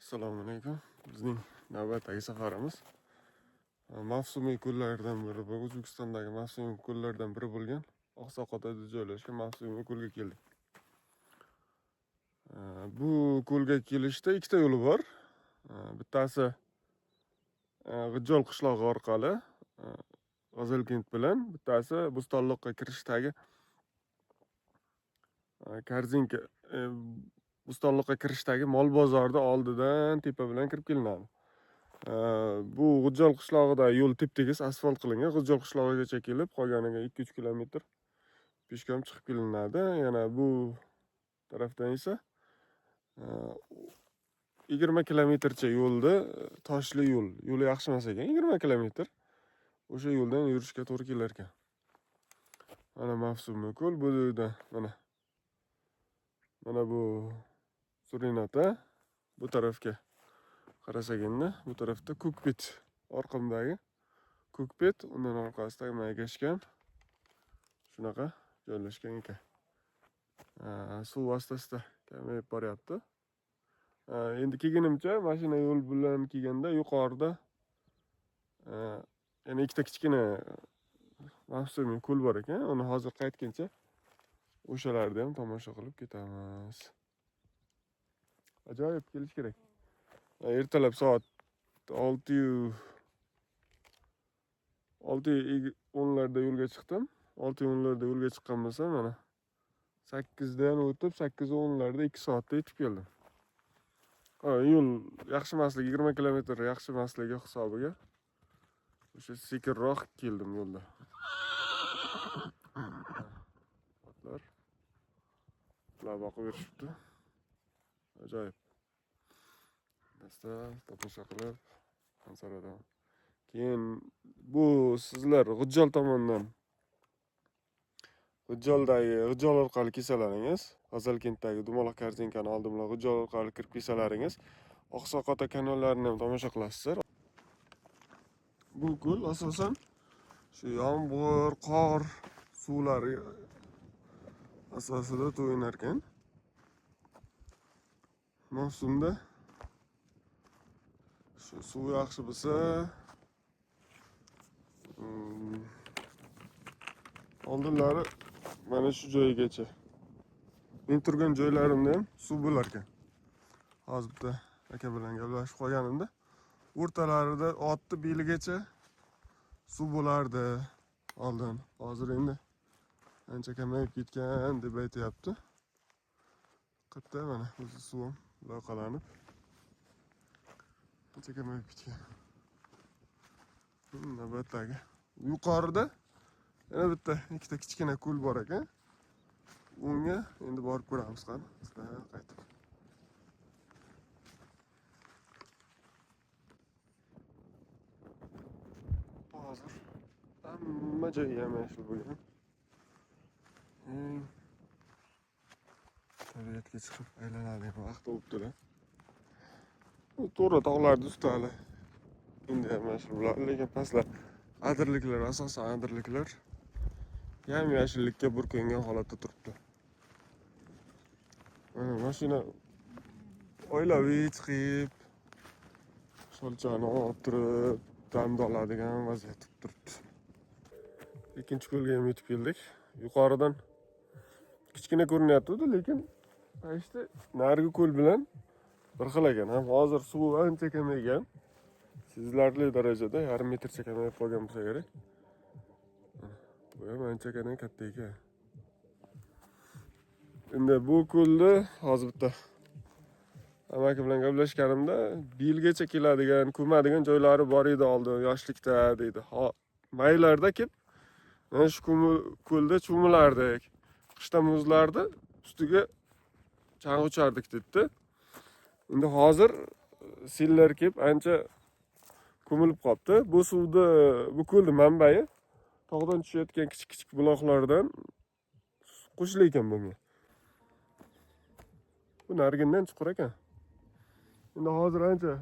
Assalomu alaykum. Bizning navbatdagi safarimiz mavsumiy ko'llardan biri, O'zbekistondagi mavsumiy ko'llardan biri bo'lgan Oqsoqotada joylashgan mavsumiy ko'lga keldik. Bu ko'lga kelishda ikkita yo'li bor. Bittasi G'ijjol qishlog'i orqali G'azalkent bilan, bittasi Bo'stonliqqa kirishdagi Korzinka Bo'stonliqqa kirishdagi mol bozorda oldidan tepa bilan kirib kelinadi. Bu G'ijjol qishlog'ida yo'l tep-tekis asfalt qilingan. G'ijjol qishlog'igacha kelib, qolganiga 2-3 kilometr peshkom chiqib kelinadi. Yana bu tarafdan esa 20 kilometrcha yo'lda toshli yo'l. Yo'li yaxshi emas ekan, 20 kilometr. O'sha yo'ldan yurishga to'g'ri kelar ekan. Mana mavsumiy ko'l bu yerda, mana bu Surinata, bu tarafga qarasaganda, bu tarafda Ko'kbet, orqamdagi Ko'kbet, undan orqasidagi Maygashgan shunaqa joylashgan ekan. Suv asta-asta kamayib boryapti. Endi kelganimcha mashina yo'l bilan kelganda yuqorida yana ikkita kichkina mavsumiy ko'l bor ekan. Uni hozir qaytgancha o'shalarni ham tomosha qilib ketamiz. Ajoyib, kelish kerak. Ertalab soat 6:10larda yo'lga chiqdim. 6:10larda yo'lga chiqqan bo'lsam, mana 8dan o'tib 8:10larda 2 soatda yetib keldim. Yo'l yaxshi emasligi, 20 kilometr yaxshi emasligi hisobiga o'sha sekinroq keldim yo'lda. Otlar boqib berishibdi. Ajoyib. Dasta tomosha qilib Ansaradan. Keyin bu sizlar G'ijjol tomondan, G'ijjol orqali kelsalaringiz, G'azalkentdagi Dumaloq Korzinkani oldi bilan G'ijjol orqali kirib kelsalaringiz, Oqsoqota kanallarini ham tomosha qilasizlar. Bu ko'l asosan shu yomg'ir, qor suvlari asosida to'yinar ekan. Mavsumda shu suv yaxshi bo'lsa, oldinlari mana shu joygacha, men turgan joylarimda ham suv bo'lar ekan. Hozir bitta aka bilan gaplashib qolganimda, o'rtalarida otni beligacha suv bo'lardi oldin. Hozir endi ancha kamayib ketgan deb aytyapti. Qayerda mana o'zi suv ham loyqalanib ancha kamayib ketgan. Navbatdagi yuqorida yana bitta ikkita kichkina ko'l bor ekan. Unga endi borib ko'ramiz qani. Qaytib. Hozir hamma joy yam-yashil bo'lgan. Tabiatga chiqib aylanadigan vaqt bo'libdi-da. To'g'ri tog'larni ustali endi yam-yashil bo'ladi, lekin pastlar adirliklar, asosan adirliklar yam-yashillikka burkangan holatda turibdi. Mana mashina oilaviy chiqib, sholchani o'tirib, damda oladigan vaziyat turibdi. Ikkinchi ko'lga ham yetib keldik. Yuqoridan kichkina ko'rinyapti, lekin işte narigi ko'l bilan bir xil ekan. Ham hozir suv ancha kamaygan. Sezilarli darajada yarim metrcha kamayib qolgan bo'lsa kerak. Bu ham ancha katta ekan. Endi bu ko'lni hozir bitta amaki bilan gaplashganimda, belgacha keladigan, ko'madigan joylari bor edi oldin yoshlikda deydi. Maylarda kelib mana shu ko'lda cho'milardik. Qishda muzlardi, ustiga chang uchardik dedi. Endi hozir sellar kelib ancha ko'milib qolibdi. Bu suvni, bu ko'lning manbai tog'dan tushayotgan kichik buloqlardan qo'shilgan ekan bunga. Bu narigindan chuqur ekan. Endi hozir ancha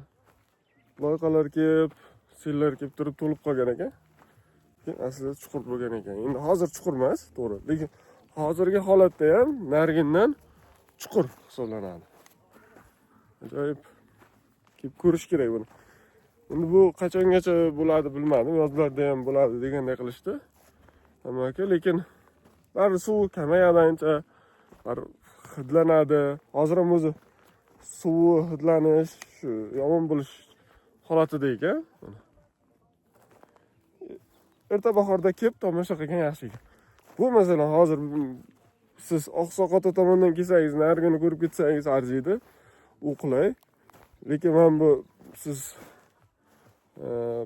loyqalar kelib, sellar kelib turib to'lib qolgan ekan. Aslida chuqur bo'lgan ekan. Endi hozir chuqur emas, to'g'ri. Lekin hozirgi holatda ham narigindan chuqur hisoblanadi. Ajoyib. Kelib ko'rish kerak buni. Endi bu qachongacha bo'ladi bilmadim. Yozlarda ham bo'ladi deganday qilishdi. Ammo lekin bari suv kamayadi ancha. Bari hidlanadi. Hozir ham o'zi suvi hidlanish, shu yomon bo'lish holatida ekan. Erta bahorda kelib tomosha qilgan yaxshi ekan. Bu masalan hozir siz Oqsoqota tomondan kelsangiz, narigini ko'rib ketsangiz arziydi. U qulay. Lekin men bu siz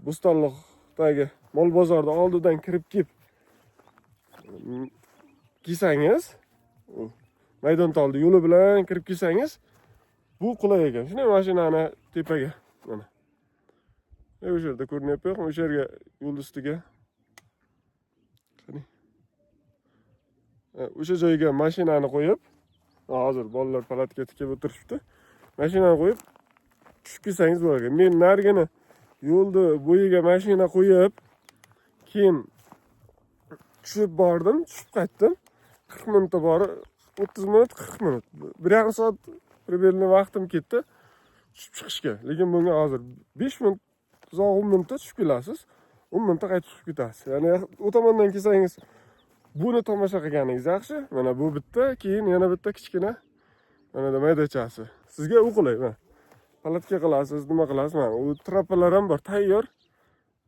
Bo'stonliqdagi mol bozorda oldidan kirib kelib kelsangiz, maydon toldi yo'li bilan kirib kelsangiz, bu qulay ekan. Shunday mashinani tepaga mana. O'sha yerda ko'rinyapti, o'sha yerga yo'l ustiga. Qani. O'sha joyga mashinani qo'yib, hozir bolalar palatga tikib o'tirishibdi. Mashinani qo'yib tushib kelsangiz bo'lar. Men narigini yo'lda bo'yiga mashina qo'yib, keyin tushib bordim, tushib qaytdim. 40 minutda borib, 30 minut, 40 minut. 1,5 soat примерно vaqtim ketdi tushib chiqishga. Lekin bunga hozir 5 minut, 10 minutda tushib kelasiz. 10 minutda qaytib chiqib ketasiz. Ya'ni u tomondan kelsangiz, buni tomosha qilganingiz yaxshi. Mana bu bitta, keyin yana bitta kichkina mana da maydachasi. Sizga u qulay, mana. Palatga qilasiz, nima qilasiz? Mana u trapalar ham bor, tayyor.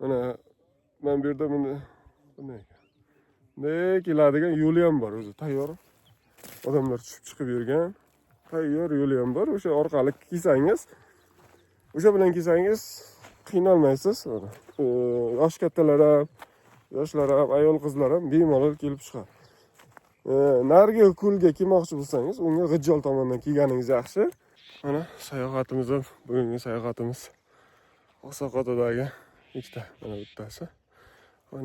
Mana men bu yerda buni bunday ekan. Ne keladigan yo'li ham bor o'zi, tayyor. Odamlar tushib chiqib yurgan tayyor yo'li ham bor. O'sha orqali kelsangiz, o'sha bilan kelsangiz qiynalmaysiz. Yosh kattalar ham, yoshlar ham, ayol qizlar ham bemalol kelib chiqadi. Narigi ko'lga kelmoqchi bo'lsangiz, unga G'ijjol tomondan kelganingiz yaxshi. Mana sayohatimiz ham, bugungi sayohatimiz Oqsoqotadagi ikkita, mana bittasi.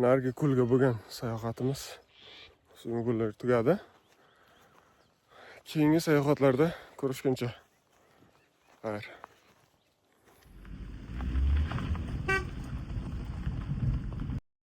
Narigi ko'lga bo'lgan sayohatimiz bugunlar tugadi. Keyingi sayohatlarda ko'rishguncha. Xayr.